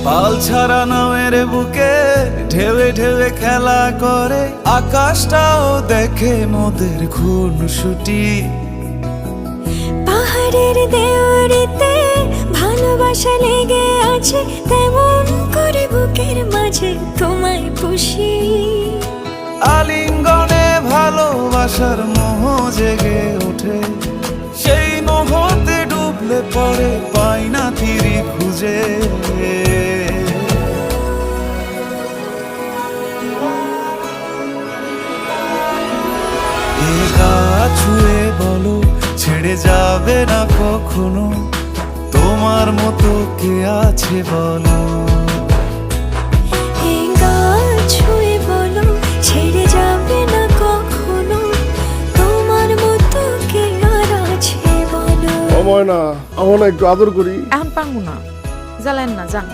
পাল ছাড়া নামের বুকে ঢেউে ঢেউে খেলা করে, আকাশটাও দেখে মোদের খুনসুটি। পাহাড়ের দেওয়ারিতে ভালোবাসা লেগে আছে, তেমন করে বুকের মাঝে তোমায় পুষি। আলিঙ্গনে ভালোবাসার মোহ জেগে ওঠে, সেই মোহতে ডুবলে পরে পাই না তীরি খুঁজে। এ গা ছুঁয়ে বলো ছেড়ে যাবে না কখনো, তোমার মতো কে আছে বলো। এই গা ছুঁয়ে বলো ছেড়ে যাবে না কখনো, তোমার মতো কে আর আছে বলো। ও ময়না, আমার না একটু আদর করি। এখন পাঙ্গু না, জ্বালেন না, যান।